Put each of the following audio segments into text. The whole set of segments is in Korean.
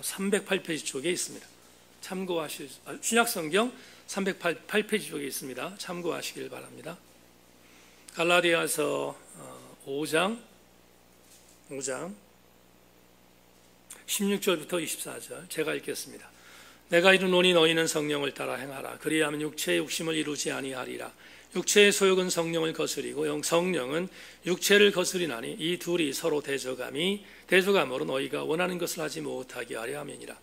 308페이지 쪽에 있습니다. 참고하실 신약성경 308페이지 쪽에 있습니다. 참고하시길 바랍니다. 갈라디아서 5장 16절부터 24절 제가 읽겠습니다. 내가 이르노니 너희는 성령을 따라 행하라. 그리하면 육체의 욕심을 이루지 아니하리라. 육체의 소욕은 성령을 거스리고 성령은 육체를 거스리나니 이 둘이 서로 대조감으로 너희가 원하는 것을 하지 못하게 하려 함이니라.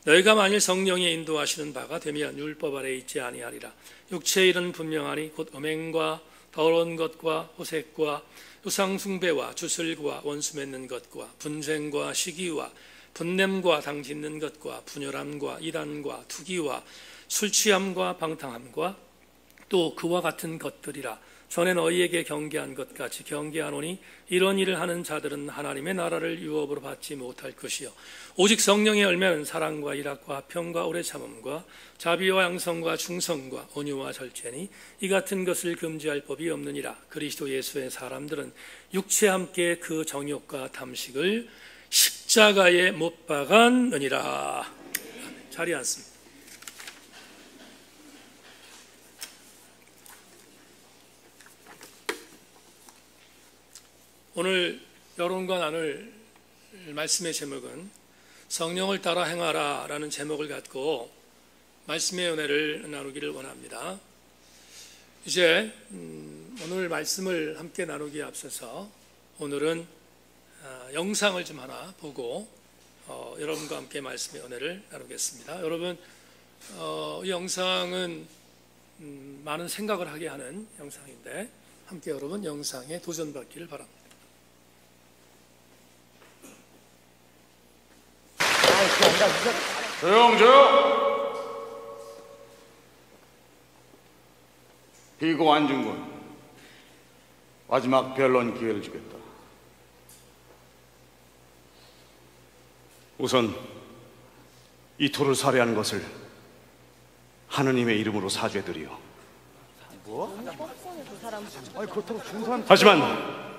너희가 만일 성령이 인도하시는 바가 되면 율법 아래 있지 아니하리라. 육체의 일은 분명하니 곧 음행과 더러운 것과 호색과 우상숭배와 주술과 원수 맺는 것과 분쟁과 시기와 분냄과 당짓는 것과 분열함과 이단과 투기와 술취함과 방탕함과 또 그와 같은 것들이라. 전에 너희에게 경계한 것 같이 경계하노니 이런 일을 하는 자들은 하나님의 나라를 유업으로 받지 못할 것이요 오직 성령의 열매는 사랑과 일학과 화평과 오래 참음과 자비와 양성과 충성과 온유와 절제니 이 같은 것을 금지할 법이 없느니라. 그리스도 예수의 사람들은 육체와 함께 그 정욕과 탐식을 십자가에 못 박았느니라. 자리에 앉습니다. 오늘 여러분과 나눌 말씀의 제목은 성령을 따라 행하라 라는 제목을 갖고 말씀의 은혜를 나누기를 원합니다. 이제 오늘 말씀을 함께 나누기에 앞서서 오늘은 영상을 좀 하나 보고 여러분과 함께 말씀의 은혜를 나누겠습니다. 여러분, 이 영상은 많은 생각을 하게 하는 영상인데 함께 여러분 영상에 도전받기를 바랍니다. 조용! 피고 안중근 마지막 변론 기회를 주겠다. 우선 이토를 살해한 것을 하느님의 이름으로 사죄드리오. 하지만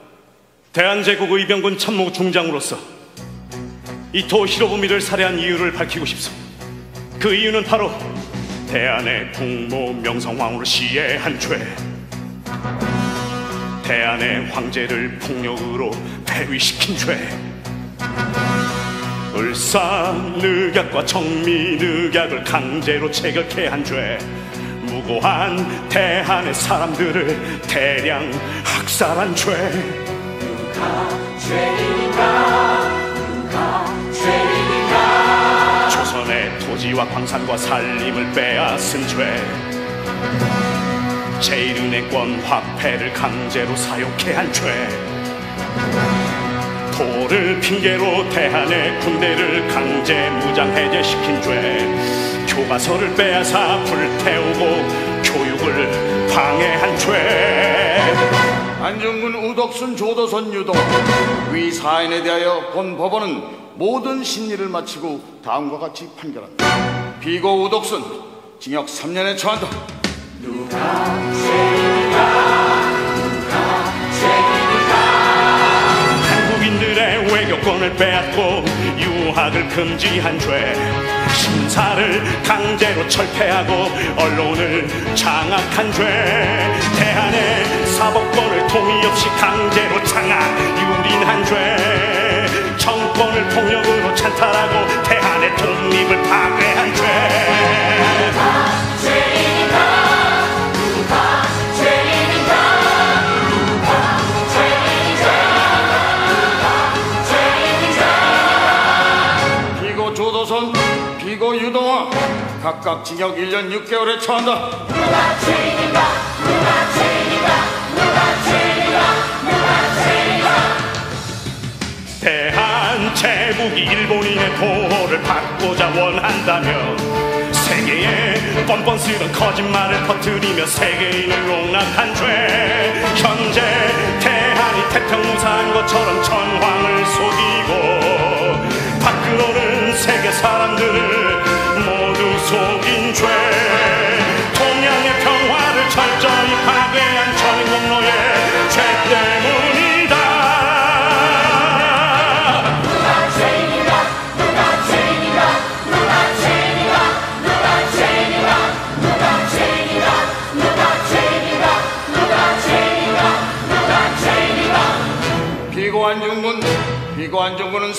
대한제국 의병군 참모 중장으로서 이토 히로부미를 살해한 이유를 밝히고 싶소. 그 이유는 바로 대한의 국모 명성황후를 시해한 죄, 대한의 황제를 폭력으로 폐위시킨 죄, 을사늑약과 청미늑약을 강제로 체결케 한 죄, 무고한 대한의 사람들을 대량 학살한 죄. 누가 죄인인가? 조선의 토지와 광산과 산림을 빼앗은 죄, 제1은행권 화폐를 강제로 사용케 한 죄, 토를 핑계로 대한의 군대를 강제 무장 해제시킨 죄, 교과서를 빼앗아 불태우고 교육을 방해한 죄. 안중근, 우덕순, 조도선, 유도 위 사인에 대하여 본 법원은 모든 심리를 마치고 다음과 같이 판결한다. 피고 우덕순 징역 3년에 처한다. 누가 죄인인가? 누가 죄인인가? 한국인들의 외교권을 빼앗고 유학을 금지한 죄, 신사를 강제로 철폐하고 언론을 장악한 죄, 대한의 사법권을 동의 없이 강제로 장악 유린한 죄, 정권을 폭력으로 찬탈하고 대한의 독립을 파괴한 죄. 누가 죄인인가? 누가 죄인인가? 누가 죄인인가? 누가 죄인인가? 피고 조도선, 피고 유동화 각각 징역 1년 6개월에 처한다. 누가 죄인인가? 누가 죄인인가? 누가 죄인인가? 누가 죄인인가? 대한 제국이 일본인의 도를 받고자 원한다면 세계에 뻔뻔 쓰던 거짓말을 퍼뜨리며 세계인을 농락한 죄, 현재 대한이 태평무사한 것처럼 전황을 속이고 밖으로는 세계 사람들을 모두 속인 죄, 동양의 평화를 철저히 파괴한 전공로의 죄 때문이다. 누가 죄인인가? 누가 죄인인가?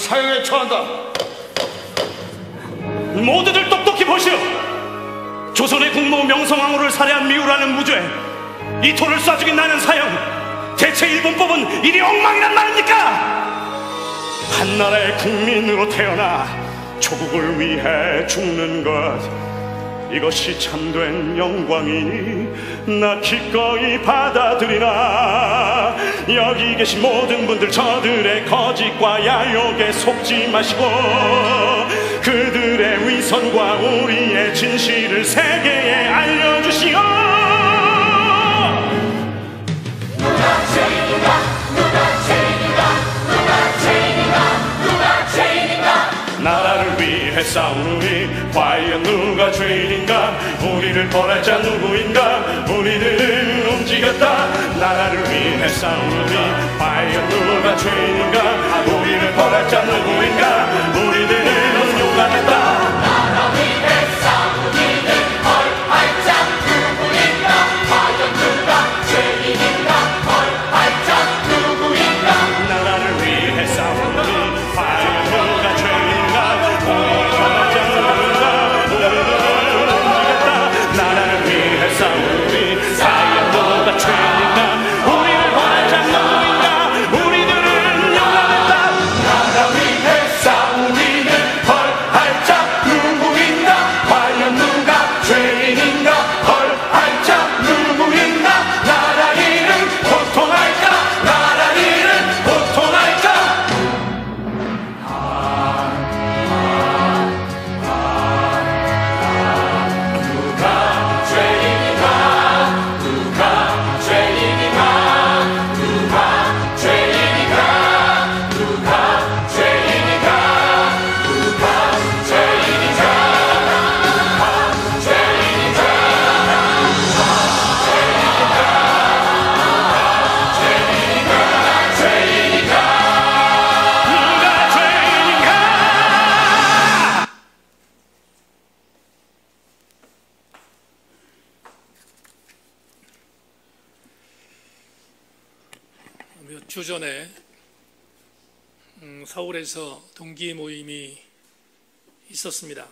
사형에 처한다. 모두들 똑똑히 보시오. 조선의 국모 명성황후를 살해한 미우라는 무죄, 이토를 쏴 죽인 나는 사형. 대체 일본법은 이리 엉망이란 말입니까? 한나라의 국민으로 태어나 조국을 위해 죽는 것, 이것이 참된 영광이니 나 기꺼이 받아들이나. 여기 계신 모든 분들, 저들의 거짓과 야욕에 속지 마시고 그들의 위선과 우리의 진실을 세계에 알려주시오. 누가 죄인인가? 누가 죄인인가? 누가 죄인인가? 누가 죄인인가? 나라를 위해 싸우니 과연 누가 죄인인가? 우리를 벌할 자 누구인가? 우리들은 움직였다. 나라를 위해 싸우니 과연 누가 죄인인가? 우리를 벌할 자 누구인가? 우리들은 용감했다. 나라 위해 싸우니는 벌할 자 누구인가? 과연 누가 죄인인가? 벌할 자 누구인가? 나라를 위해 싸우니 과연 누가 죄인인가? 우리를 벌할 자 누구인가? 우리들은 움직였다. 나라를 위해 싸우니 과연 누가 죄인인가? 우리를 벌할 자 누구인가? 우리들은 용감했다. 나라 위해 싸우니는 벌할 자 누구인가? 과연 누가 죄인인가? 벌할 자 누구인가? 나라 일은 고통할까? 나라 일은 고통할까? 누가 죄인인가? 누가 죄인인가? 누가 죄인인가? 누가 죄인인가? 누가 죄인인가? 누가 죄인인가? 누가 죄인인가? 몇 주 전에 서울에서 동기 모임이 있었습니다.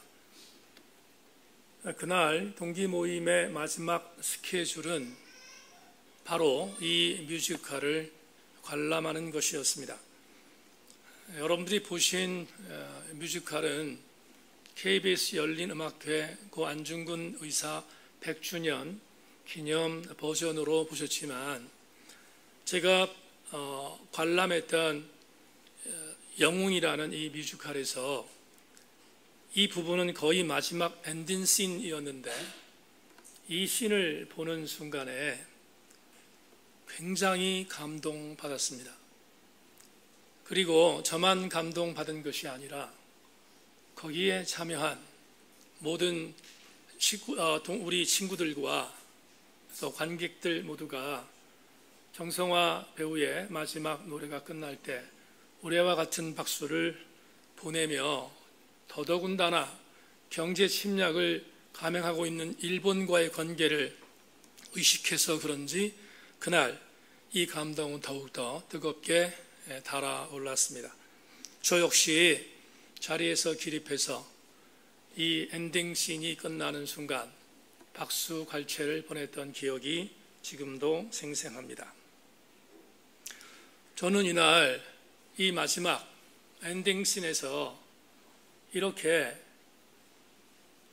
그날 동기 모임의 마지막 스케줄은 바로 이 뮤지컬을 관람하는 것이었습니다. 여러분들이 보신 뮤지컬은 KBS 열린음악회 고 안중근 의사 100주년 기념 버전으로 보셨지만, 제가 관람했던 영웅이라는 이 뮤지컬에서 이 부분은 거의 마지막 엔딩 씬이었는데, 이 씬을 보는 순간에 굉장히 감동받았습니다. 그리고 저만 감동받은 것이 아니라 거기에 참여한 모든 우리 친구들과 또 관객들 모두가 정성화 배우의 마지막 노래가 끝날 때 우리와 같은 박수를 보내며, 더더군다나 경제 침략을 감행하고 있는 일본과의 관계를 의식해서 그런지 그날 이 감동은 더욱더 뜨겁게 달아올랐습니다. 저 역시 자리에서 기립해서 이 엔딩 씬이 끝나는 순간 박수 갈채를 보냈던 기억이 지금도 생생합니다. 저는 이날 이 마지막 엔딩 씬에서 이렇게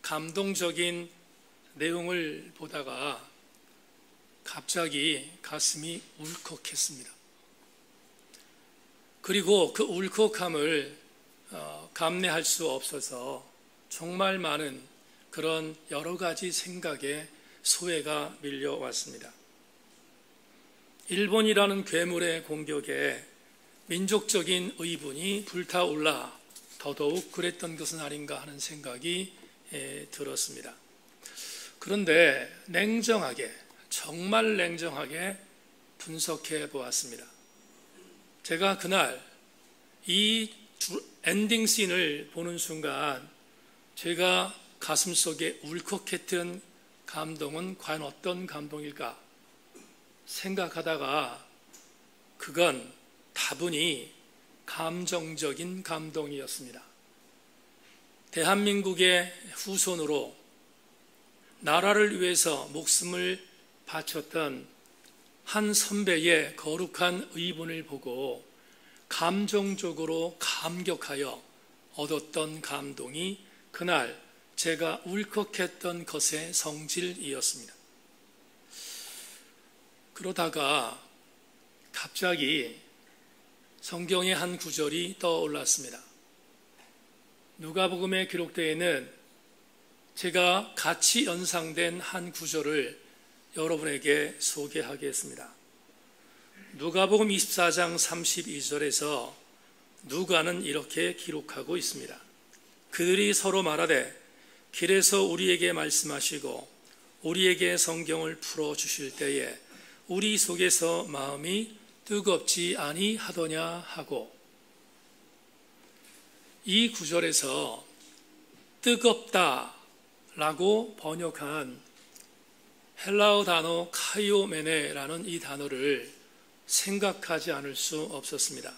감동적인 내용을 보다가 갑자기 가슴이 울컥했습니다. 그리고 그 울컥함을 감내할 수 없어서 정말 많은 그런 여러 가지 생각에 소외가 밀려왔습니다. 일본이라는 괴물의 공격에 민족적인 의분이 불타올라 더더욱 그랬던 것은 아닌가 하는 생각이 들었습니다. 그런데 냉정하게, 정말 냉정하게 분석해 보았습니다. 제가 그날 이 엔딩 씬을 보는 순간 제가 가슴속에 울컥했던 감동은 과연 어떤 감동일까 생각하다가, 그건 다분히 감정적인 감동이었습니다. 대한민국의 후손으로 나라를 위해서 목숨을 바쳤던 한 선배의 거룩한 의분을 보고 감정적으로 감격하여 얻었던 감동이 그날 제가 울컥했던 것의 성질이었습니다. 그러다가 갑자기 성경의 한 구절이 떠올랐습니다. 누가복음에 기록되어 있는 제가 같이 연상된 한 구절을 여러분에게 소개하겠습니다. 누가복음 24장 32절에서 누가는 이렇게 기록하고 있습니다. 그들이 서로 말하되 길에서 우리에게 말씀하시고 우리에게 성경을 풀어주실 때에 우리 속에서 마음이 뜨겁지 아니하더냐 하고, 이 구절에서 뜨겁다라고 번역한 헬라어 단어 카이오메네라는 이 단어를 생각하지 않을 수 없었습니다.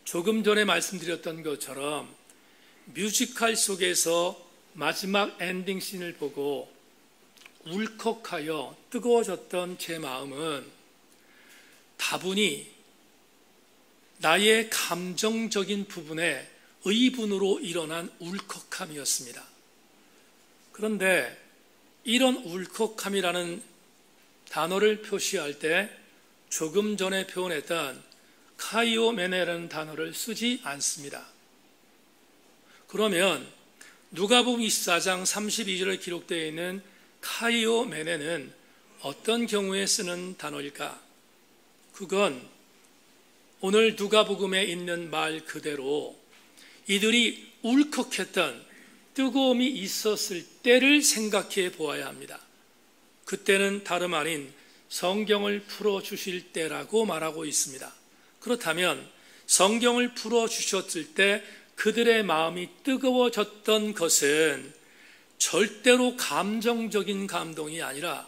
조금 전에 말씀드렸던 것처럼 뮤지컬 속에서 마지막 엔딩 씬을 보고 울컥하여 뜨거워졌던 제 마음은 다분히 나의 감정적인 부분에 의분으로 일어난 울컥함이었습니다. 그런데 이런 울컥함이라는 단어를 표시할 때 조금 전에 표현했던 카이오메네라는 단어를 쓰지 않습니다. 그러면 누가복음 24장 32절에 기록되어 있는 카이오메네는 어떤 경우에 쓰는 단어일까? 그건 오늘 누가복음에 있는 말 그대로 이들이 울컥했던 뜨거움이 있었을 때를 생각해 보아야 합니다. 그때는 다름 아닌 성경을 풀어주실 때라고 말하고 있습니다. 그렇다면 성경을 풀어주셨을 때 그들의 마음이 뜨거워졌던 것은 절대로 감정적인 감동이 아니라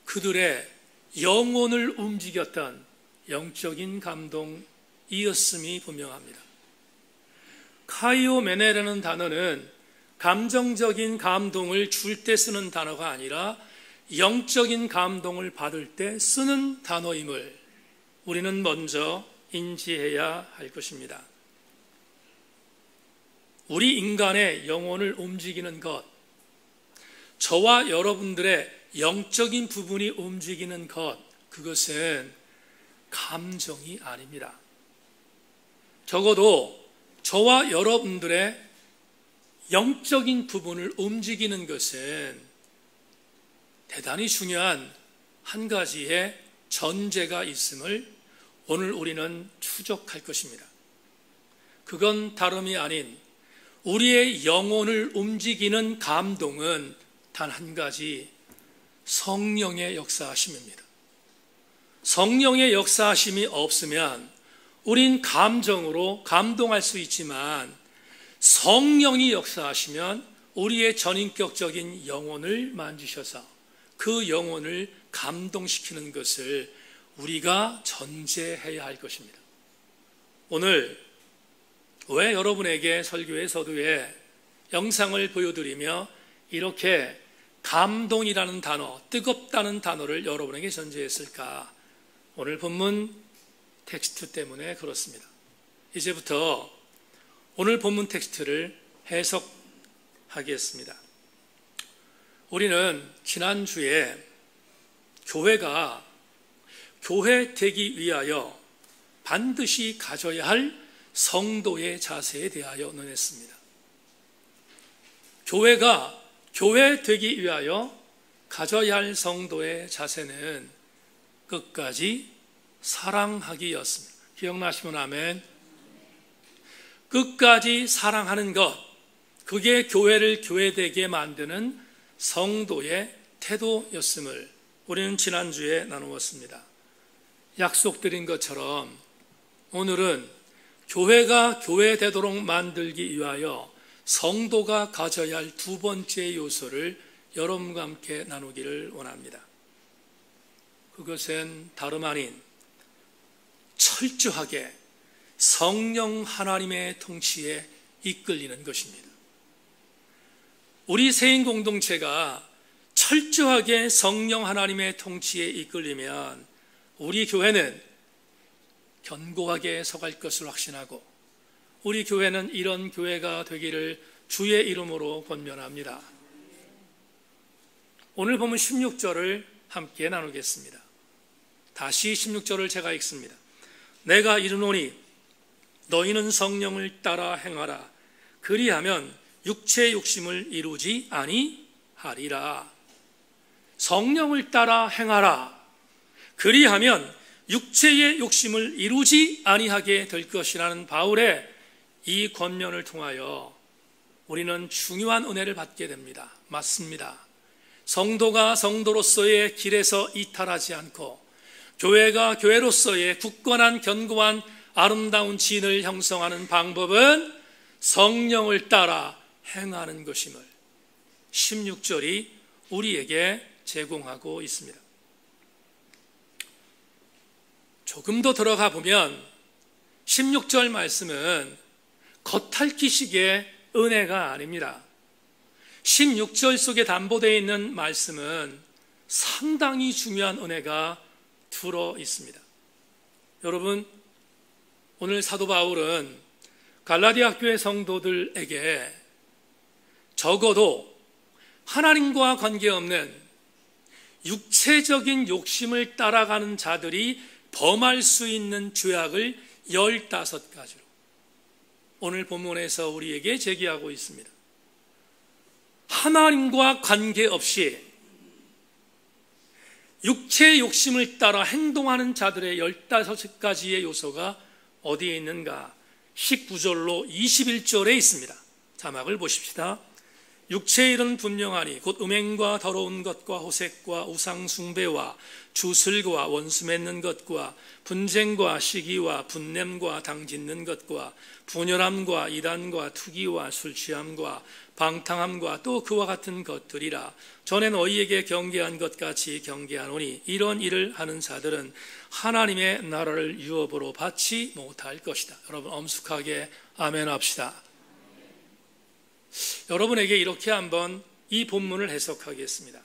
그들의 영혼을 움직였던 영적인 감동이었음이 분명합니다. 카이오메네라는 단어는 감정적인 감동을 줄 때 쓰는 단어가 아니라 영적인 감동을 받을 때 쓰는 단어임을 우리는 먼저 인지해야 할 것입니다. 우리 인간의 영혼을 움직이는 것, 저와 여러분들의 영적인 부분이 움직이는 것, 그것은 감정이 아닙니다. 적어도 저와 여러분들의 영적인 부분을 움직이는 것은 대단히 중요한 한 가지의 전제가 있음을 오늘 우리는 추적할 것입니다. 그건 다름이 아닌 우리의 영혼을 움직이는 감동은 단 한 가지, 성령의 역사하심입니다. 성령의 역사하심이 없으면 우린 감정으로 감동할 수 있지만 성령이 역사하시면 우리의 전인격적인 영혼을 만지셔서 그 영혼을 감동시키는 것을 우리가 전제해야 할 것입니다. 오늘 왜 여러분에게 설교의 서두에 영상을 보여드리며 이렇게 감동이라는 단어, 뜨겁다는 단어를 여러분에게 전제했을까? 오늘 본문 텍스트 때문에 그렇습니다. 이제부터 오늘 본문 텍스트를 해석하겠습니다. 우리는 지난주에 교회가 교회되기 위하여 반드시 가져야 할 성도의 자세에 대하여 논했습니다. 교회가 교회되기 위하여 가져야 할 성도의 자세는 끝까지 사랑하기였습니다. 기억나시면 아멘. 끝까지 사랑하는 것, 그게 교회를 교회되게 만드는 성도의 태도였음을 우리는 지난주에 나누었습니다. 약속드린 것처럼 오늘은 교회가 교회되도록 만들기 위하여 성도가 가져야 할 두 번째 요소를 여러분과 함께 나누기를 원합니다. 그것은 다름 아닌 철저하게 성령 하나님의 통치에 이끌리는 것입니다. 우리 세인 공동체가 철저하게 성령 하나님의 통치에 이끌리면 우리 교회는 견고하게 서갈 것을 확신하고 우리 교회는 이런 교회가 되기를 주의 이름으로 권면합니다. 오늘 보면 16절을 함께 나누겠습니다. 다시 16절을 제가 읽습니다. 내가 이르노니 너희는 성령을 따라 행하라. 그리하면 육체의 욕심을 이루지 아니하리라. 성령을 따라 행하라. 그리하면 육체의 욕심을 이루지 아니하게 될 것이라는 바울의 이 권면을 통하여 우리는 중요한 은혜를 받게 됩니다. 맞습니다. 성도가 성도로서의 길에서 이탈하지 않고 교회가 교회로서의 굳건한 견고한 아름다운 진을 형성하는 방법은 성령을 따라 행하는 것임을 16절이 우리에게 제공하고 있습니다. 조금 더 들어가 보면 16절 말씀은 겉핥기식의 은혜가 아닙니다. 16절 속에 담보되어 있는 말씀은 상당히 중요한 은혜가 들어 있습니다. 여러분, 오늘 사도 바울은 갈라디아 교회 성도들에게 적어도 하나님과 관계없는 육체적인 욕심을 따라가는 자들이 범할 수 있는 죄악을 15가지로 오늘 본문에서 우리에게 제기하고 있습니다. 하나님과 관계없이 육체의 욕심을 따라 행동하는 자들의 15가지의 요소가 어디에 있는가? 19절로 21절에 있습니다. 자막을 보십시다. 육체의 일은 분명하니 곧 음행과 더러운 것과 호색과 우상숭배와 주술과 원수 맺는 것과 분쟁과 시기와 분냄과 당짓는 것과 분열함과 이단과 투기와 술취함과 방탕함과 또 그와 같은 것들이라. 전에 너희에게 경계한 것 같이 경계하노니 이런 일을 하는 자들은 하나님의 나라를 유업으로 받지 못할 것이다. 여러분 엄숙하게 아멘 합시다. 여러분에게 이렇게 한번 이 본문을 해석하겠습니다.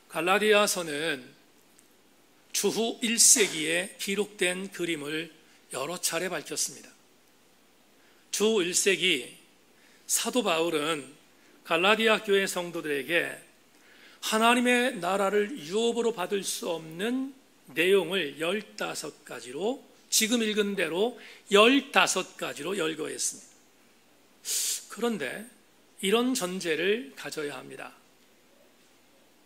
갈라디아서는 주후 1세기에 기록된 그림을 여러 차례 밝혔습니다. 주후 1세기 사도 바울은 갈라디아 교회 성도들에게 하나님의 나라를 유업으로 받을 수 없는 내용을 15가지로 지금 읽은 대로 15가지로 열거했습니다. 그런데 이런 전제를 가져야 합니다.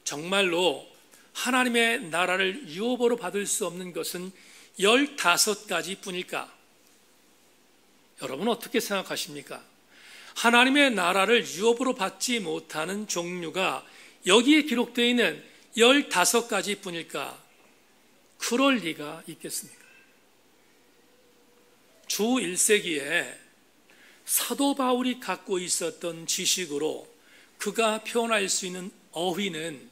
정말로 하나님의 나라를 유업으로 받을 수 없는 것은 15가지 뿐일까? 여러분 어떻게 생각하십니까? 하나님의 나라를 유업으로 받지 못하는 종류가 여기에 기록되어 있는 15가지 뿐일까? 그럴 리가 있겠습니까? 주 1세기에 사도 바울이 갖고 있었던 지식으로 그가 표현할 수 있는 어휘는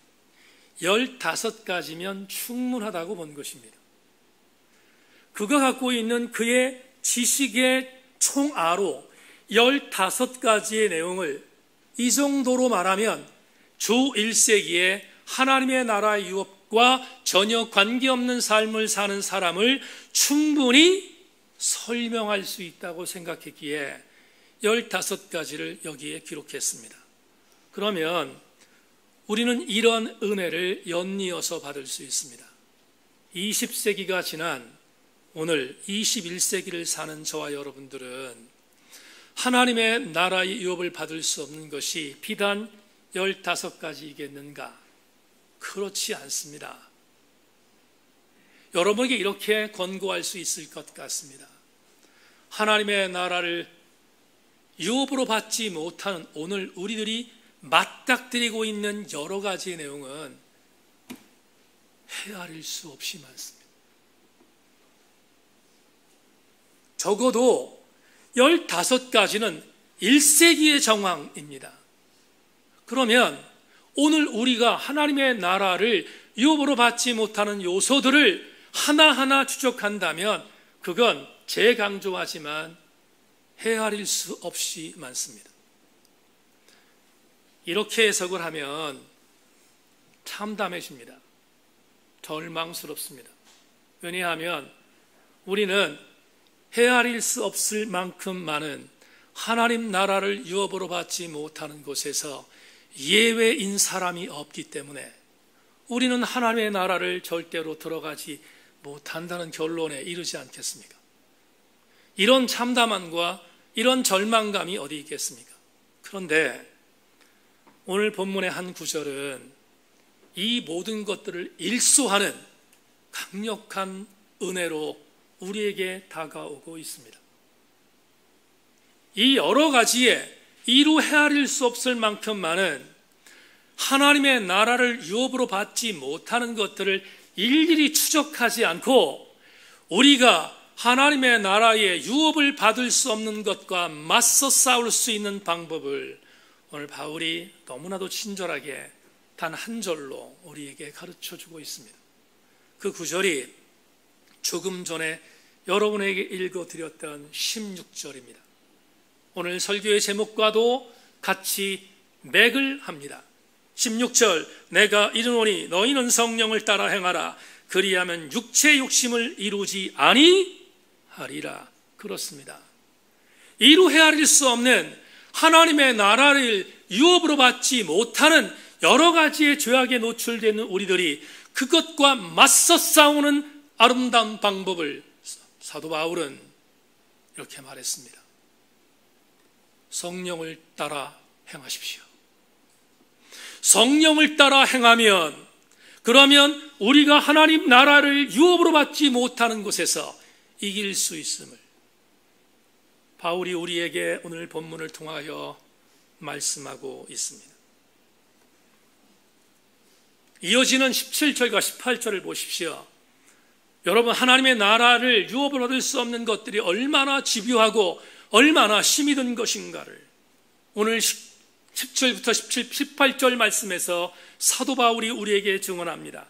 15가지면 충분하다고 본 것입니다. 그가 갖고 있는 그의 지식의 총아로 15가지의 내용을 이 정도로 말하면 주 1세기에 하나님의 나라의 유업과 전혀 관계없는 삶을 사는 사람을 충분히 설명할 수 있다고 생각했기에 15가지를 여기에 기록했습니다. 그러면 우리는 이런 은혜를 연이어서 받을 수 있습니다. 20세기가 지난 오늘 21세기를 사는 저와 여러분들은 하나님의 나라의 유업을 받을 수 없는 것이 비단 15가지이겠는가? 그렇지 않습니다. 여러분에게 이렇게 권고할 수 있을 것 같습니다. 하나님의 나라를 유업으로 받지 못하는 오늘 우리들이 맞닥뜨리고 있는 여러 가지의 내용은 헤아릴 수 없이 많습니다. 적어도 15가지는 1세기의 정황입니다. 그러면 오늘 우리가 하나님의 나라를 유업으로 받지 못하는 요소들을 하나하나 추적한다면 그건 재강조하지만 헤아릴 수 없이 많습니다. 이렇게 해석을 하면 참담해집니다. 절망스럽습니다. 왜냐하면 우리는 헤아릴 수 없을 만큼 많은 하나님 나라를 유업으로 받지 못하는 곳에서 예외인 사람이 없기 때문에 우리는 하나님의 나라를 절대로 들어가지 못한다는 결론에 이르지 않겠습니까? 이런 참담함과 이런 절망감이 어디 있겠습니까? 그런데 오늘 본문의 한 구절은 이 모든 것들을 일소하는 강력한 은혜로 우리에게 다가오고 있습니다. 이 여러 가지에 이루 헤아릴 수 없을 만큼 많은 하나님의 나라를 유업으로 받지 못하는 것들을 일일이 추적하지 않고 우리가 하나님의 나라의 유업을 받을 수 없는 것과 맞서 싸울 수 있는 방법을 오늘 바울이 너무나도 친절하게 단 한 절로 우리에게 가르쳐주고 있습니다. 그 구절이 조금 전에 여러분에게 읽어드렸던 16절입니다. 오늘 설교의 제목과도 같이 맥을 합니다. 16절, 내가 이르노니 너희는 성령을 따라 행하라. 그리하면 육체의 욕심을 이루지 아니하리라. 그렇습니다. 이루 헤아릴 수 없는 하나님의 나라를 유업으로 받지 못하는 여러 가지의 죄악에 노출되는 우리들이 그것과 맞서 싸우는 아름다운 방법을 사도 바울은 이렇게 말했습니다. 성령을 따라 행하십시오. 성령을 따라 행하면 그러면 우리가 하나님 나라를 유업으로 받지 못하는 곳에서 이길 수 있음을 바울이 우리에게 오늘 본문을 통하여 말씀하고 있습니다. 이어지는 17절과 18절을 보십시오. 여러분, 하나님의 나라를 유업으로 얻을 수 없는 것들이 얼마나 집요하고 얼마나 심히 든 것인가를 오늘 10절부터 17, 18절 말씀에서 사도 바울이 우리에게 증언합니다.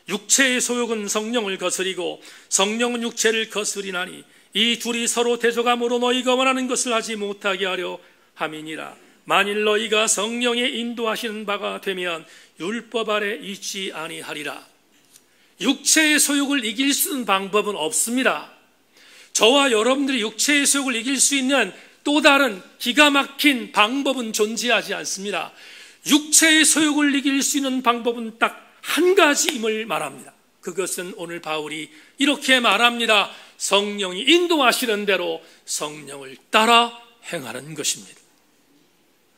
육체의 소욕은 성령을 거스리고 성령은 육체를 거스리나니 이 둘이 서로 대적함으로 너희가 원하는 것을 하지 못하게 하려 함이니라. 만일 너희가 성령의 인도하시는 바가 되면 율법 아래 있지 아니하리라. 육체의 소욕을 이길 수 있는 방법은 없습니다. 저와 여러분들이 육체의 소욕을 이길 수 있는 또 다른 기가 막힌 방법은 존재하지 않습니다. 육체의 소욕을 이길 수 있는 방법은 딱 한 가지임을 말합니다. 그것은 오늘 바울이 이렇게 말합니다. 성령이 인도하시는 대로 성령을 따라 행하는 것입니다.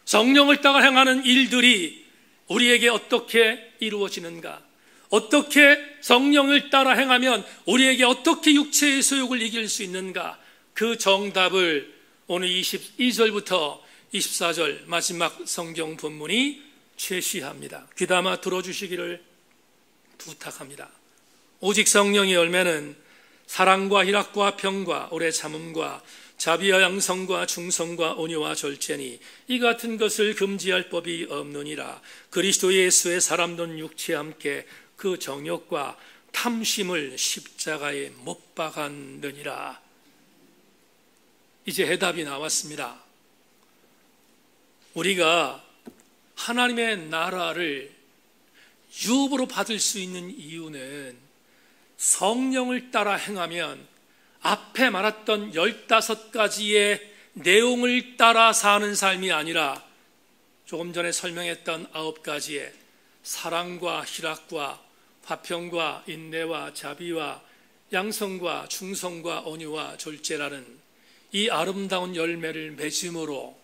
성령을 따라 행하는 일들이 우리에게 어떻게 이루어지는가? 어떻게 성령을 따라 행하면 우리에게 어떻게 육체의 소욕을 이길 수 있는가? 그 정답을 오늘 22절부터 24절 마지막 성경 본문이 제시합니다. 귀담아 들어주시기를 부탁합니다. 오직 성령의 열매는 사랑과 희락과 평과 오래 참음과 자비와 양성과 충성과 온유와 절제니 이 같은 것을 금지할 법이 없느니라. 그리스도 예수의 사람된 육체와 함께 그 정욕과 탐심을 십자가에 못 박았느니라. 이제 해답이 나왔습니다. 우리가 하나님의 나라를 유업으로 받을 수 있는 이유는 성령을 따라 행하면 앞에 말했던 15가지의 내용을 따라 사는 삶이 아니라 조금 전에 설명했던 9가지의 사랑과 희락과 화평과 인내와 자비와 양성과 충성과 온유와 절제라는 이 아름다운 열매를 맺음으로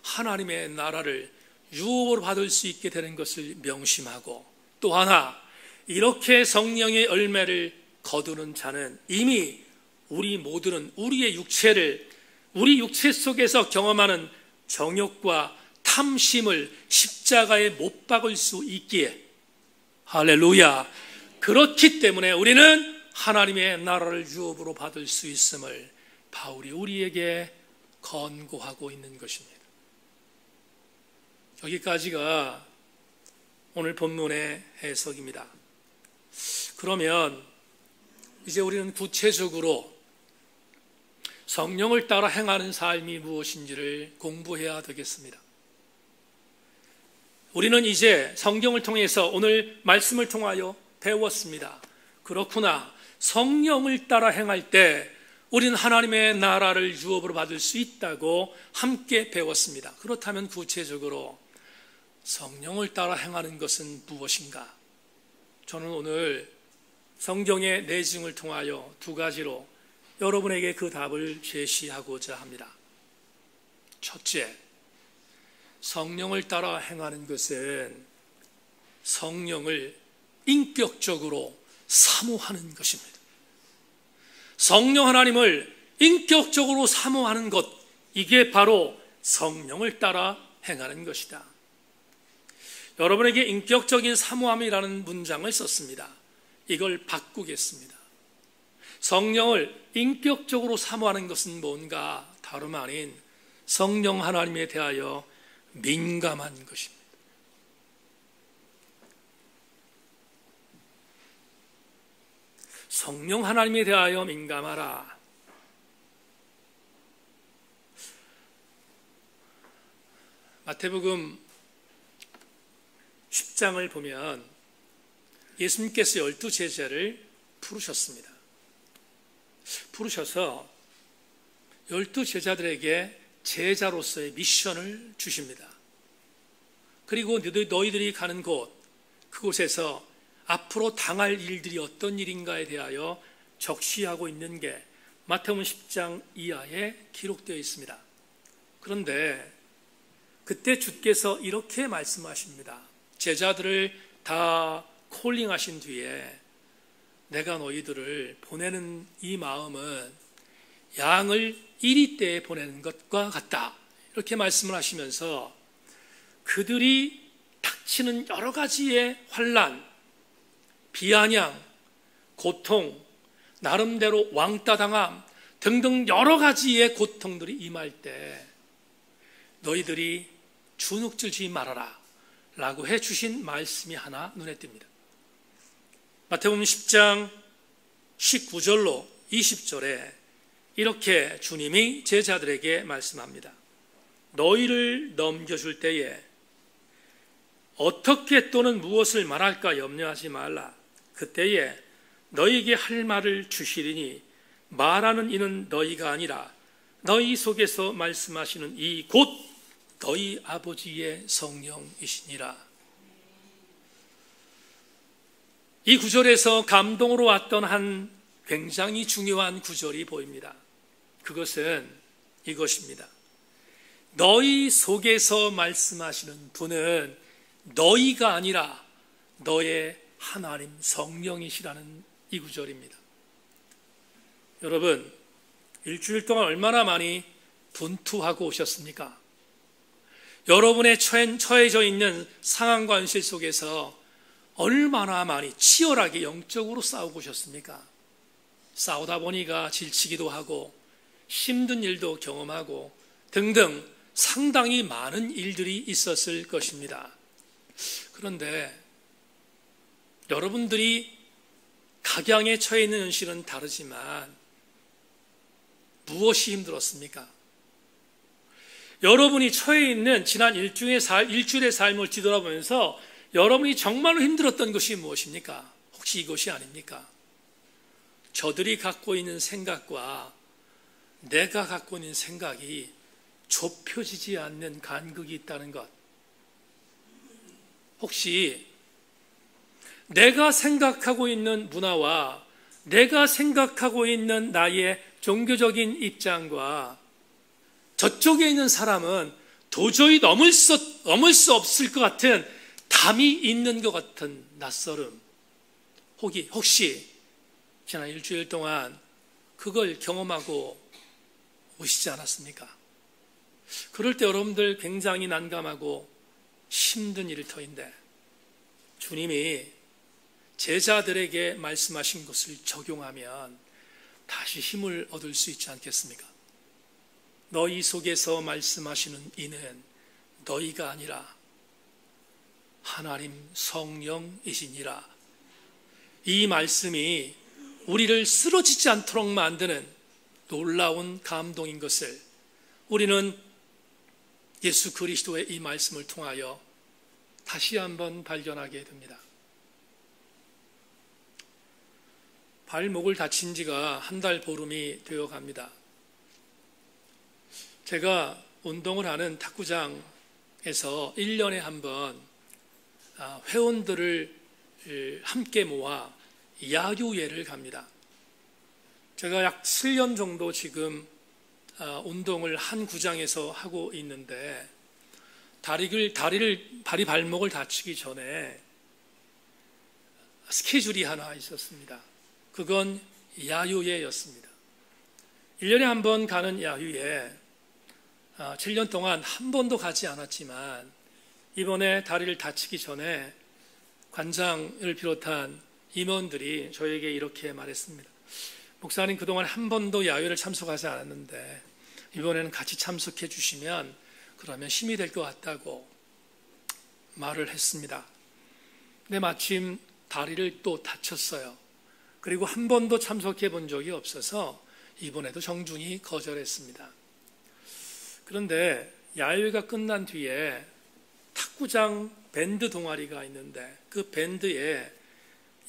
하나님의 나라를 유업으로 받을 수 있게 되는 것을 명심하고, 또 하나 이렇게 성령의 열매를 거두는 자는 이미 우리 모두는 우리의 육체를 우리 육체 속에서 경험하는 정욕과 탐심을 십자가에 못 박을 수 있기에, 할렐루야, 그렇기 때문에 우리는 하나님의 나라를 유업으로 받을 수 있음을 바울이 우리에게 권고하고 있는 것입니다. 여기까지가 오늘 본문의 해석입니다. 그러면 이제 우리는 구체적으로 성령을 따라 행하는 삶이 무엇인지를 공부해야 되겠습니다. 우리는 이제 성경을 통해서 오늘 말씀을 통하여 배웠습니다. 그렇구나. 성령을 따라 행할 때 우리는 하나님의 나라를 유업으로 받을 수 있다고 함께 배웠습니다. 그렇다면 구체적으로 성령을 따라 행하는 것은 무엇인가? 저는 오늘 성경의 내증을 통하여 두 가지로 여러분에게 그 답을 제시하고자 합니다. 첫째, 성령을 따라 행하는 것은 성령을 인격적으로 사모하는 것입니다. 성령 하나님을 인격적으로 사모하는 것, 이게 바로 성령을 따라 행하는 것이다. 여러분에게 인격적인 사모함이라는 문장을 썼습니다. 이걸 바꾸겠습니다. 성령을 인격적으로 사모하는 것은 뭔가 다름 아닌 성령 하나님에 대하여 민감한 것입니다. 성령 하나님에 대하여 민감하라. 마태복음 10장을 보면 예수님께서 12제자를 부르셨습니다. 부르셔서 12제자들에게 제자로서의 미션을 주십니다. 그리고 너희들이 가는 곳, 그곳에서 앞으로 당할 일들이 어떤 일인가에 대하여 적시하고 있는 게 마태복음 10장 이하에 기록되어 있습니다. 그런데 그때 주께서 이렇게 말씀하십니다. 제자들을 다 콜링하신 뒤에 내가 너희들을 보내는 이 마음은 양을 이리때에 보내는 것과 같다. 이렇게 말씀을 하시면서 그들이 닥치는 여러 가지의 환난, 비아냥, 고통, 나름대로 왕따당함 등등 여러 가지의 고통들이 임할 때 너희들이 주눅들지 말아라 라고 해주신 말씀이 하나 눈에 띕니다. 마태복음 10장 19절로 20절에 이렇게 주님이 제자들에게 말씀합니다. 너희를 넘겨줄 때에 어떻게 또는 무엇을 말할까 염려하지 말라. 그때에 너희에게 할 말을 주시리니 말하는 이는 너희가 아니라 너희 속에서 말씀하시는 이 곧 너희 아버지의 성령이시니라. 이 구절에서 감동으로 왔던 한 굉장히 중요한 구절이 보입니다. 그것은 이것입니다. 너희 속에서 말씀하시는 분은 너희가 아니라 너의 하나님 성령이시라는 이 구절입니다. 여러분, 일주일 동안 얼마나 많이 분투하고 오셨습니까? 여러분의 처해져 있는 상황과 현실 속에서 얼마나 많이 치열하게 영적으로 싸우고 오셨습니까? 싸우다 보니까 지치기도 하고 힘든 일도 경험하고 등등 상당히 많은 일들이 있었을 것입니다. 그런데 여러분들이 각양에 처해 있는 현실은 다르지만 무엇이 힘들었습니까? 여러분이 처해 있는 지난 일주일의 삶을 뒤돌아보면서 여러분이 정말로 힘들었던 것이 무엇입니까? 혹시 이것이 아닙니까? 저들이 갖고 있는 생각과 내가 갖고 있는 생각이 좁혀지지 않는 간극이 있다는 것. 혹시 내가 생각하고 있는 문화와 내가 생각하고 있는 나의 종교적인 입장과 저쪽에 있는 사람은 도저히 넘을 수 없을 것 같은 담이 있는 것 같은 낯설음. 혹시 지난 일주일 동안 그걸 경험하고 오시지 않았습니까? 그럴 때 여러분들 굉장히 난감하고 힘든 일일 터인데 주님이 제자들에게 말씀하신 것을 적용하면 다시 힘을 얻을 수 있지 않겠습니까? 너희 속에서 말씀하시는 이는 너희가 아니라 하나님 성령이시니라. 이 말씀이 우리를 쓰러지지 않도록 만드는 놀라운 감동인 것을 우리는 예수 그리스도의 이 말씀을 통하여 다시 한번 발견하게 됩니다. 발목을 다친 지가 한 달 보름이 되어 갑니다. 제가 운동을 하는 탁구장에서 1년에 한 번 회원들을 함께 모아 야유회를 갑니다. 제가 약 7년 정도 지금 운동을 한 구장에서 하고 있는데 발목을 다치기 전에 스케줄이 하나 있었습니다. 그건 야유회였습니다. 1년에 한 번 가는 야유회, 7년 동안 한 번도 가지 않았지만 이번에 다리를 다치기 전에 관장을 비롯한 임원들이 저에게 이렇게 말했습니다. 목사님, 그동안 한 번도 야유회를 참석하지 않았는데 이번에는 같이 참석해 주시면 그러면 힘이 될 것 같다고 말을 했습니다. 근데 마침 다리를 또 다쳤어요. 그리고 한 번도 참석해 본 적이 없어서 이번에도 정중히 거절했습니다. 그런데 야유회가 끝난 뒤에 탁구장 밴드 동아리가 있는데 그 밴드에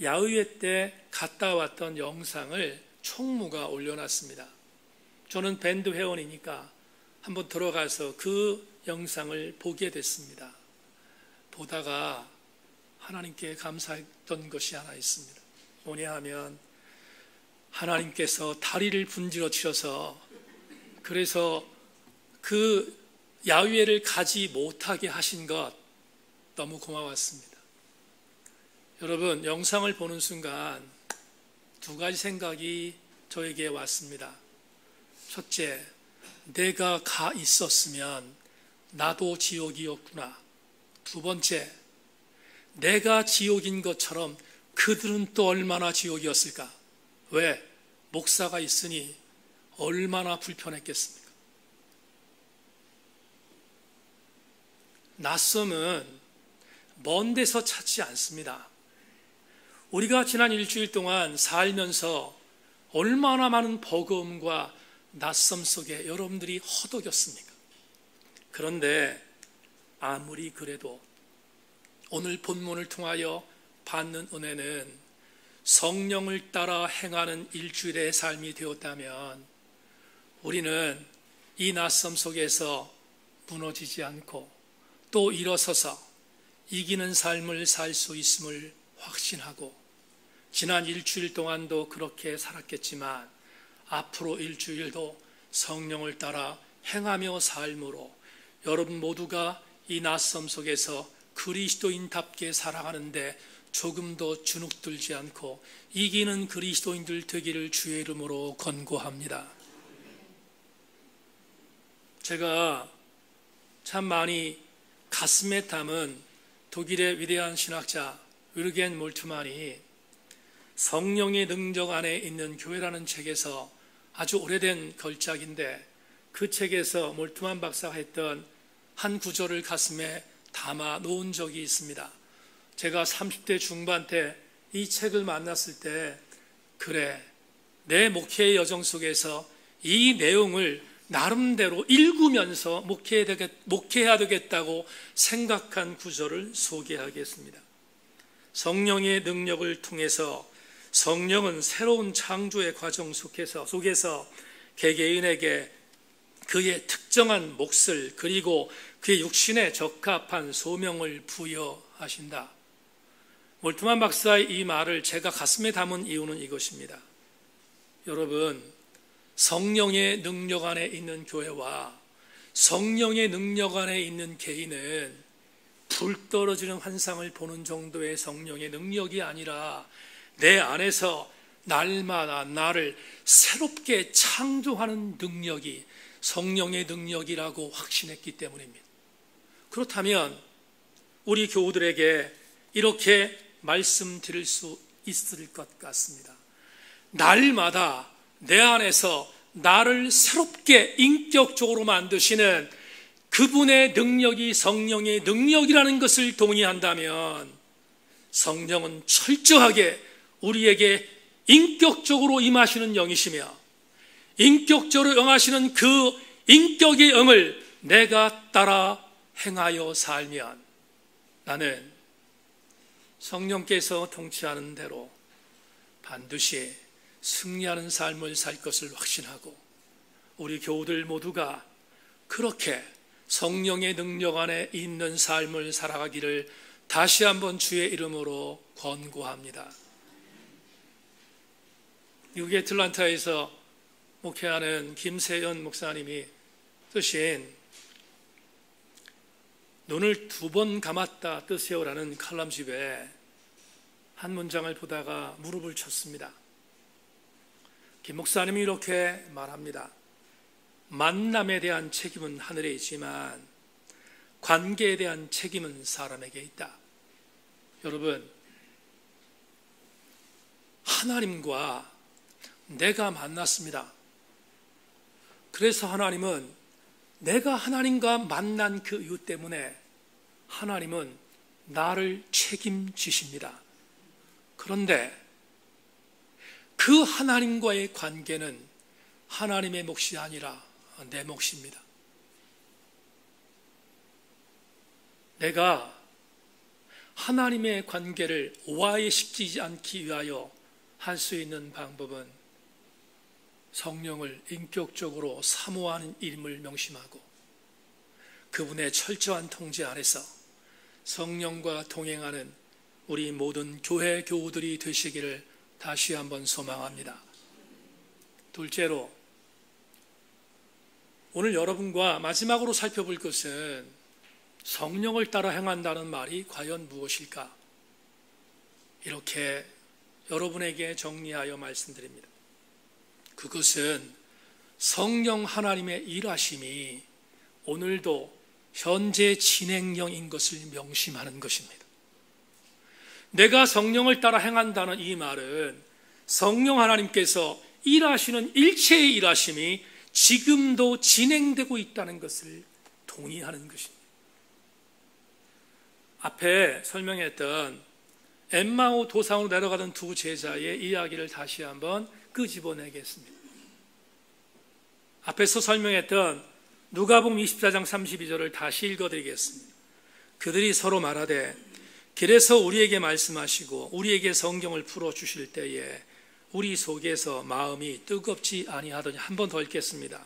야유회 때 갔다 왔던 영상을 총무가 올려놨습니다. 저는 밴드 회원이니까 한번 들어가서 그 영상을 보게 됐습니다. 보다가 하나님께 감사했던 것이 하나 있습니다. 뭐냐 하면 하나님께서 다리를 분질러치셔서 그래서 그 야유회를 가지 못하게 하신 것 너무 고마웠습니다. 여러분, 영상을 보는 순간 두 가지 생각이 저에게 왔습니다. 첫째, 내가 가 있었으면 나도 지옥이었구나. 두 번째, 내가 지옥인 것처럼 그들은 또 얼마나 지옥이었을까? 왜? 목사가 있으니 얼마나 불편했겠습니까? 낯섦은 먼 데서 찾지 않습니다. 우리가 지난 일주일 동안 살면서 얼마나 많은 버거움과 낯섦 속에 여러분들이 허덕였습니까? 그런데 아무리 그래도 오늘 본문을 통하여 받는 은혜는 성령을 따라 행하는 일주일의 삶이 되었다면 우리는 이 낯섦 속에서 무너지지 않고 또 일어서서 이기는 삶을 살 수 있음을 확신하고 지난 일주일 동안도 그렇게 살았겠지만 앞으로 일주일도 성령을 따라 행하며 삶으로 여러분 모두가 이 낯섦 속에서 그리스도인답게 살아가는데 조금도 주눅들지 않고 이기는 그리스도인들 되기를 주의 이름으로 권고합니다. 제가 참 많이 가슴에 담은 독일의 위대한 신학자 위르겐 몰트만이 성령의 능력 안에 있는 교회라는 책에서 아주 오래된 걸작인데 그 책에서 몰트만 박사가 했던 한 구절을 가슴에 담아 놓은 적이 있습니다. 제가 30대 중반 때 이 책을 만났을 때 그래, 내 목회의 여정 속에서 이 내용을 나름대로 읽으면서 목회해야 되겠다고 생각한 구절을 소개하겠습니다. 성령의 능력을 통해서 성령은 새로운 창조의 과정 속에서 개개인에게 그의 특정한 몫을 그리고 그의 육신에 적합한 소명을 부여하신다. 몰트만 박사의 이 말을 제가 가슴에 담은 이유는 이것입니다. 여러분, 성령의 능력 안에 있는 교회와 성령의 능력 안에 있는 개인은 불 떨어지는 환상을 보는 정도의 성령의 능력이 아니라 내 안에서 날마다 나를 새롭게 창조하는 능력이 성령의 능력이라고 확신했기 때문입니다. 그렇다면 우리 교우들에게 이렇게 말씀드릴 수 있을 것 같습니다. 날마다 내 안에서 나를 새롭게 인격적으로 만드시는 그분의 능력이 성령의 능력이라는 것을 동의한다면 성령은 철저하게 우리에게 인격적으로 임하시는 영이시며 인격적으로 영하시는 그 인격의 영을 내가 따라 행하여 살면 나는 성령께서 통치하는 대로 반드시 승리하는 삶을 살 것을 확신하고 우리 교우들 모두가 그렇게 성령의 능력 안에 있는 삶을 살아가기를 다시 한번 주의 이름으로 권고합니다. 미국의 애틀란타에서 목회하는 김세연 목사님이 쓰신 눈을 2번 감았다 뜨세요라는 칼럼집에 한 문장을 보다가 무릎을 쳤습니다. 김 목사님이 이렇게 말합니다. 만남에 대한 책임은 하늘에 있지만 관계에 대한 책임은 사람에게 있다. 여러분, 하나님과 내가 만났습니다. 그래서 하나님은 내가 하나님과 만난 그 이유 때문에 하나님은 나를 책임지십니다. 그런데 그 하나님과의 관계는 하나님의 몫이 아니라 내 몫입니다. 내가 하나님의 관계를 오해시키지 않기 위하여 할 수 있는 방법은 성령을 인격적으로 사모하는 일임을 명심하고 그분의 철저한 통제 아래서 성령과 동행하는 우리 모든 교회 교우들이 되시기를 다시 한번 소망합니다. 둘째로, 오늘 여러분과 마지막으로 살펴볼 것은 성령을 따라 행한다는 말이 과연 무엇일까? 이렇게 여러분에게 정리하여 말씀드립니다. 그것은 성령 하나님의 일하심이 오늘도 현재 진행형인 것을 명심하는 것입니다. 내가 성령을 따라 행한다는 이 말은 성령 하나님께서 일하시는 일체의 일하심이 지금도 진행되고 있다는 것을 동의하는 것입니다. 앞에 설명했던 엠마오 도상으로 내려가던 두 제자의 이야기를 다시 한번 끄집어내겠습니다. 앞에서 설명했던 누가복음 24장 32절을 다시 읽어드리겠습니다. 그들이 서로 말하되 길에서 우리에게 말씀하시고 우리에게 성경을 풀어주실 때에 우리 속에서 마음이 뜨겁지 아니하더니. 한 번 더 읽겠습니다.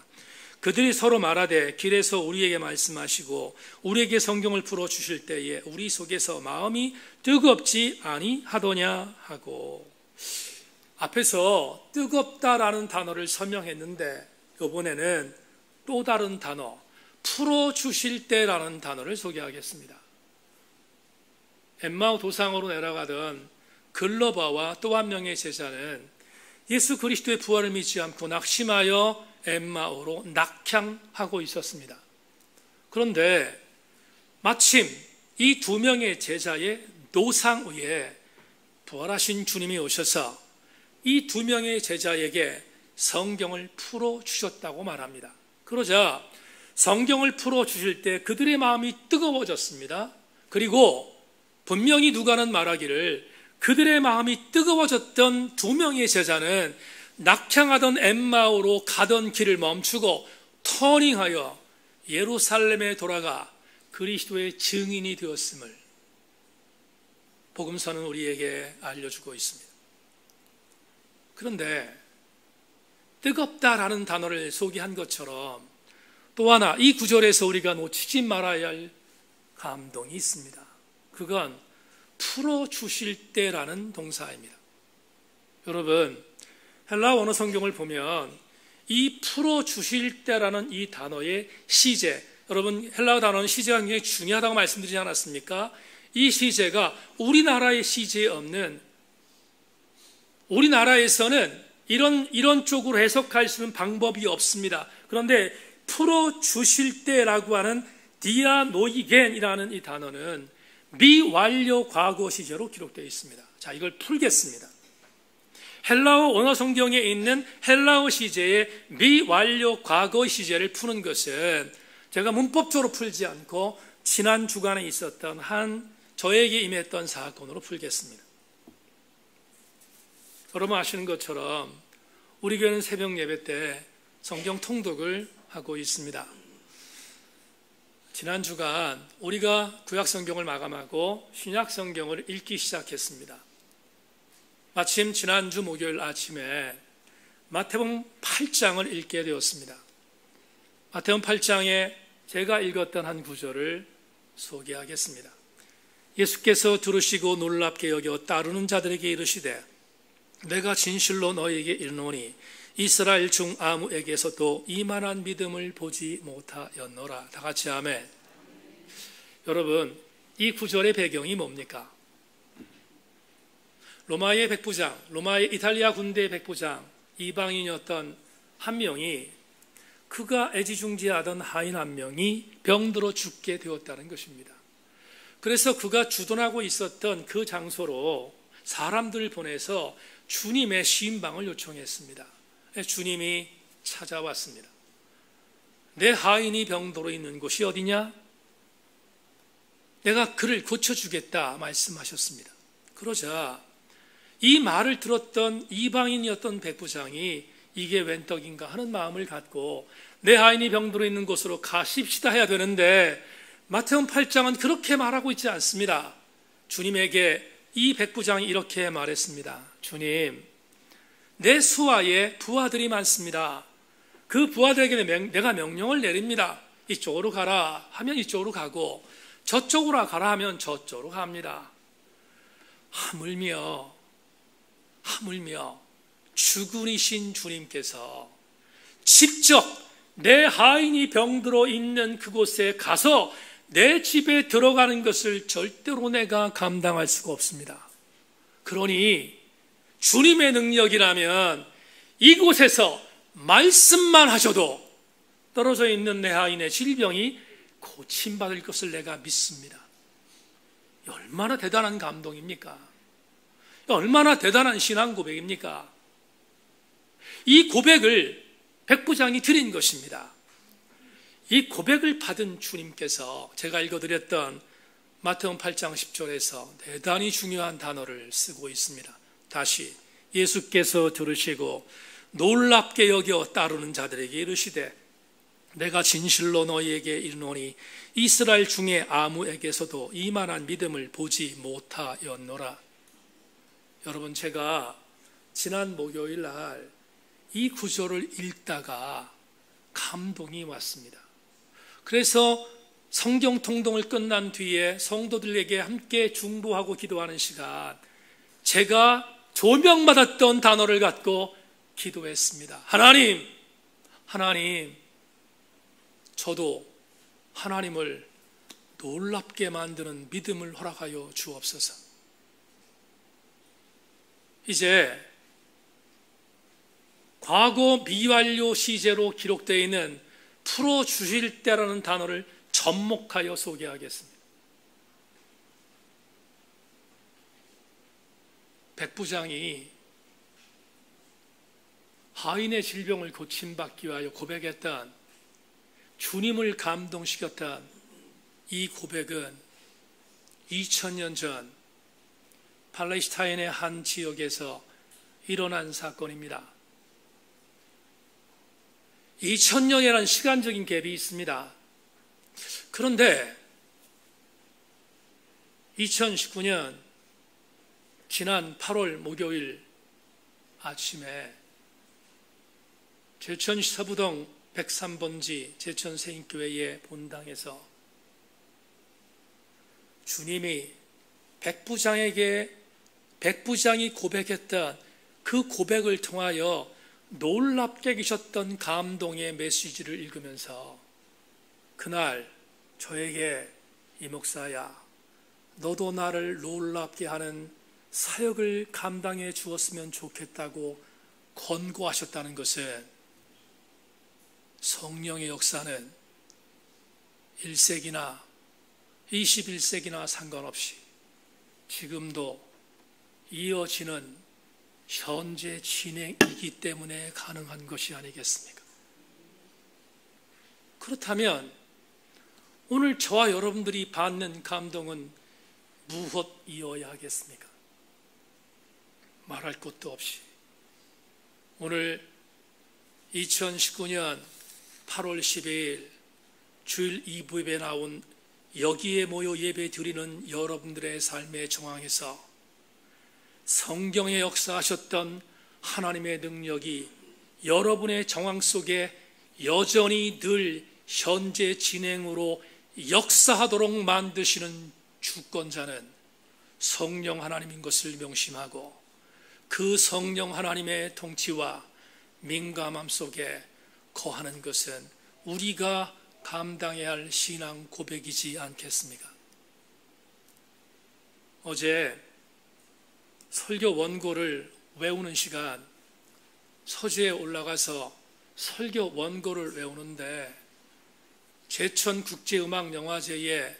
그들이 서로 말하되 길에서 우리에게 말씀하시고 우리에게 성경을 풀어주실 때에 우리 속에서 마음이 뜨겁지 아니하더냐 하고. 앞에서 뜨겁다라는 단어를 설명했는데 이번에는 또 다른 단어, 풀어주실 때라는 단어를 소개하겠습니다. 엠마오 도상으로 내려가던 글로바와 또 한 명의 제자는 예수 그리스도의 부활을 믿지 않고 낙심하여 엠마오로 낙향하고 있었습니다. 그런데 마침 이 두 명의 제자의 노상 위에 부활하신 주님이 오셔서 이 두 명의 제자에게 성경을 풀어주셨다고 말합니다. 그러자 성경을 풀어주실 때 그들의 마음이 뜨거워졌습니다. 그리고 분명히 누가는 말하기를 그들의 마음이 뜨거워졌던 두 명의 제자는 낙향하던 엠마오로 가던 길을 멈추고 터닝하여 예루살렘에 돌아가 그리스도의 증인이 되었음을 복음서는 우리에게 알려주고 있습니다. 그런데 뜨겁다라는 단어를 소개한 것처럼 또 하나 이 구절에서 우리가 놓치지 말아야 할 감동이 있습니다. 그건 풀어주실 때라는 동사입니다. 여러분, 헬라 원어 성경을 보면 이 풀어주실 때라는 이 단어의 시제, 여러분 헬라어 단어는 시제가 굉장히 중요하다고 말씀드리지 않았습니까? 이 시제가 우리나라의 시제에 없는, 우리나라에서는 이런 쪽으로 해석할 수 있는 방법이 없습니다. 그런데 풀어주실 때라고 하는 디아노이겐이라는 이 단어는 미완료 과거 시제로 기록되어 있습니다. 자, 이걸 풀겠습니다. 헬라어 원어 성경에 있는 헬라어 시제의 미완료 과거 시제를 푸는 것은 제가 문법적으로 풀지 않고 지난 주간에 있었던 한 저에게 임했던 사건으로 풀겠습니다. 여러분 아시는 것처럼 우리 교회는 새벽 예배 때 성경 통독을 하고 있습니다. 지난 주간 우리가 구약 성경을 마감하고 신약 성경을 읽기 시작했습니다. 마침 지난주 목요일 아침에 마태복음 8장을 읽게 되었습니다. 마태복음 8장에 제가 읽었던 한 구절을 소개하겠습니다. 예수께서 들으시고 놀랍게 여겨 따르는 자들에게 이르시되 내가 진실로 너희에게 이르노니 이스라엘 중 아무에게서도 이만한 믿음을 보지 못하였노라. 다 같이 아멘. 여러분, 이 구절의 배경이 뭡니까? 로마의 백부장, 로마의 이탈리아 군대의 백부장, 이방인이었던 한 명이 그가 애지중지하던 하인 한 명이 병들어 죽게 되었다는 것입니다. 그래서 그가 주둔하고 있었던 그 장소로 사람들을 보내서 주님의 신방을 요청했습니다. 주님이 찾아왔습니다. 내 하인이 병들어 있는 곳이 어디냐? 내가 그를 고쳐주겠다 말씀하셨습니다. 그러자 이 말을 들었던 이방인이었던 백부장이 이게 웬 떡인가 하는 마음을 갖고 내 하인이 병들어 있는 곳으로 가십시다 해야 되는데 마태복음 8장은 그렇게 말하고 있지 않습니다. 주님에게 이 백부장이 이렇게 말했습니다. 주님, 내 수하에 부하들이 많습니다. 그 부하들에게 내가 명령을 내립니다. 이쪽으로 가라 하면 이쪽으로 가고 저쪽으로 가라 하면 저쪽으로 갑니다. 하물며 주군이신 주님께서 직접 내 하인이 병들어 있는 그곳에 가서 내 집에 들어가는 것을 절대로 내가 감당할 수가 없습니다. 그러니 주님의 능력이라면 이곳에서 말씀만 하셔도 떨어져 있는 내 하인의 질병이 고침받을 것을 내가 믿습니다. 얼마나 대단한 감동입니까? 얼마나 대단한 신앙 고백입니까? 이 고백을 백부장이 드린 것입니다. 이 고백을 받은 주님께서 제가 읽어드렸던 마태복음 8장 10절에서 대단히 중요한 단어를 쓰고 있습니다. 다시 예수께서 들으시고 놀랍게 여겨 따르는 자들에게 이르시되 내가 진실로 너희에게 이르노니 이스라엘 중에 아무에게서도 이만한 믿음을 보지 못하였노라. 여러분, 제가 지난 목요일 날 이 구절을 읽다가 감동이 왔습니다. 그래서 성경 통독을 끝난 뒤에 성도들에게 함께 중보하고 기도하는 시간, 제가 조명받았던 단어를 갖고 기도했습니다. 하나님, 저도 하나님을 놀랍게 만드는 믿음을 허락하여 주옵소서. 이제 과거 미완료 시제로 기록되어 있는 풀어주실 때라는 단어를 접목하여 소개하겠습니다. 백부장이 하인의 질병을 고침받기 위하여 고백했던, 주님을 감동시켰던 이 고백은 2000년 전 팔레스타인의 한 지역에서 일어난 사건입니다. 2000년이라는 시간적인 갭이 있습니다. 그런데 2019년 지난 8월 목요일 아침에 제천시 서부동 103번지 제천세인교회의 본당에서 주님이 백부장이 고백했던 그 고백을 통하여 놀랍게 계셨던 감동의 메시지를 읽으면서 그날 저에게 이 목사야, 너도 나를 놀랍게 하는 사역을 감당해 주었으면 좋겠다고 권고하셨다는 것은 성령의 역사는 1세기나 21세기나 상관없이 지금도 이어지는 현재 진행이기 때문에 가능한 것이 아니겠습니까? 그렇다면 오늘 저와 여러분들이 받는 감동은 무엇이어야 하겠습니까? 말할 것도 없이 오늘 2019년 8월 12일 주일 2부 예배에 나온 여기에 모여 예배 드리는 여러분들의 삶의 정황에서 성경에 역사하셨던 하나님의 능력이 여러분의 정황 속에 여전히 늘 현재 진행으로 역사하도록 만드시는 주권자는 성령 하나님인 것을 명심하고 그 성령 하나님의 통치와 민감함 속에 거하는 것은 우리가 감당해야 할 신앙 고백이지 않겠습니까? 어제 설교 원고를 외우는 시간, 서재에 올라가서 설교 원고를 외우는데 제천국제음악영화제에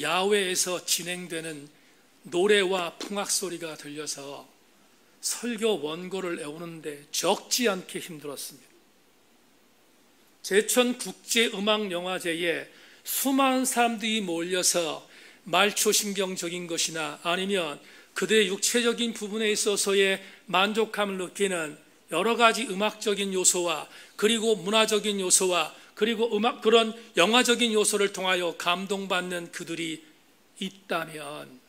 야외에서 진행되는 노래와 풍악 소리가 들려서 설교 원고를 외우는데 적지 않게 힘들었습니다. 제천국제음악영화제에 수많은 사람들이 몰려서 말초신경적인 것이나 아니면 그들의 육체적인 부분에 있어서의 만족감을 느끼는 여러 가지 음악적인 요소와 그리고 문화적인 요소와 그리고 그런 영화적인 요소를 통하여 감동받는 그들이 있다면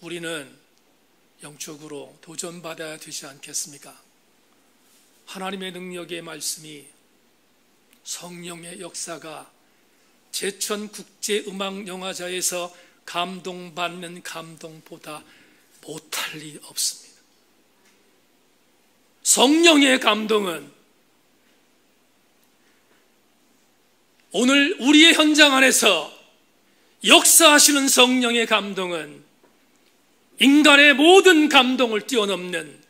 우리는 영적으로 도전받아야 되지 않겠습니까? 하나님의 능력의 말씀이 성령의 역사가 제천국제음악영화제에서 감동받는 감동보다 못할 리 없습니다. 성령의 감동은 오늘 우리의 현장 안에서 역사하시는 성령의 감동은 인간의 모든 감동을 뛰어넘는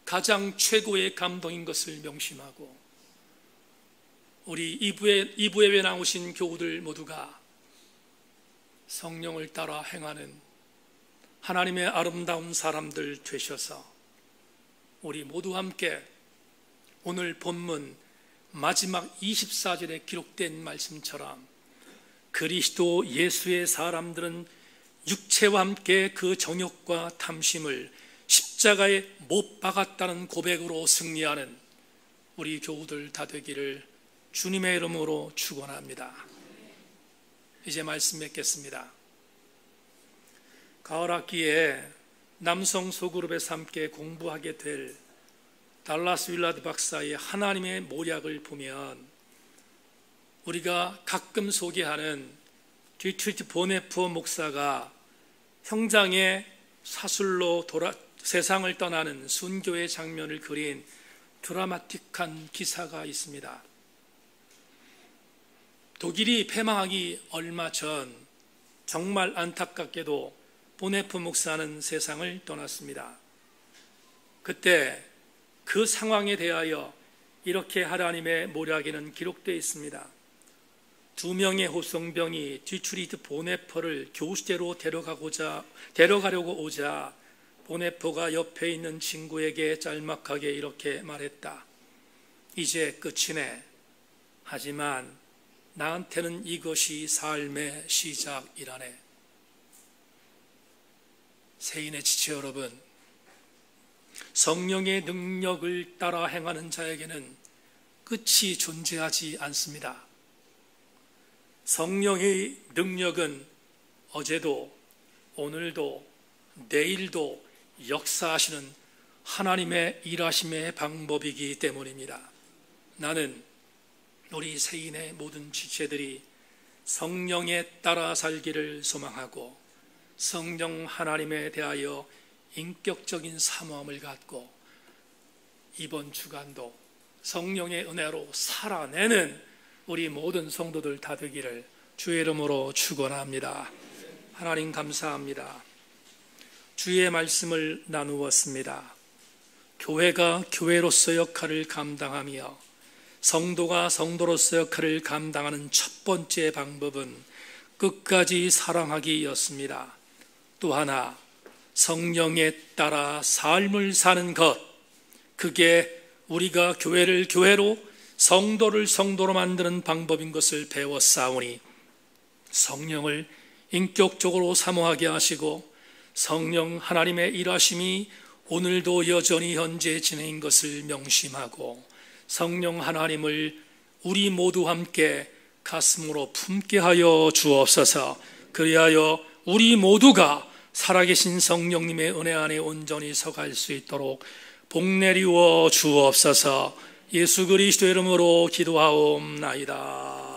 가장 최고의 감동인 것을 명심하고 우리 2부 예배 나오신 교우들 모두가 성령을 따라 행하는 하나님의 아름다운 사람들 되셔서 우리 모두 함께 오늘 본문 마지막 24절에 기록된 말씀처럼 그리스도 예수의 사람들은 육체와 함께 그 정욕과 탐심을 십자가에 못 박았다는 고백으로 승리하는 우리 교우들 다 되기를 주님의 이름으로 축원합니다. 이제 말씀 맺겠습니다. 가을 학기에 남성 소그룹에서 함께 공부하게 될 달라스 윌라드 박사의 하나님의 모략을 보면 우리가 가끔 소개하는 디트리트 보네포 목사가 형장에 사술로 세상을 떠나는 순교의 장면을 그린 드라마틱한 기사가 있습니다. 독일이 패망하기 얼마 전 정말 안타깝게도 보네포 목사는 세상을 떠났습니다. 그때 그 상황에 대하여 이렇게 하나님의 모략에는 기록되어 있습니다. 2명의 호성병이 디트리트 보네포를 교수대로 데려가려고 오자 보네포가 옆에 있는 친구에게 짤막하게 이렇게 말했다. 이제 끝이네. 하지만 나한테는 이것이 삶의 시작이라네. 세인의 지체 여러분, 성령의 능력을 따라 행하는 자에게는 끝이 존재하지 않습니다. 성령의 능력은 어제도 오늘도 내일도 역사하시는 하나님의 일하심의 방법이기 때문입니다. 나는 우리 세인의 모든 지체들이 성령에 따라 살기를 소망하고 성령 하나님에 대하여 인격적인 사모함을 갖고 이번 주간도 성령의 은혜로 살아내는 우리 모든 성도들 다 되기를 주의 이름으로 축원합니다. 하나님 감사합니다. 주의 말씀을 나누었습니다. 교회가 교회로서 역할을 감당하며 성도가 성도로서 역할을 감당하는 첫 번째 방법은 끝까지 사랑하기였습니다. 또 하나 성령에 따라 삶을 사는 것, 그게 우리가 교회를 교회로 성도를 성도로 만드는 방법인 것을 배웠사오니 성령을 인격적으로 사모하게 하시고 성령 하나님의 일하심이 오늘도 여전히 현재 진행인 것을 명심하고 성령 하나님을 우리 모두 함께 가슴으로 품게 하여 주옵소서. 그리하여 우리 모두가 살아계신 성령님의 은혜 안에 온전히 서갈 수 있도록 복 내리워 주옵소서. 예수 그리스도의 이름으로 기도하옵나이다.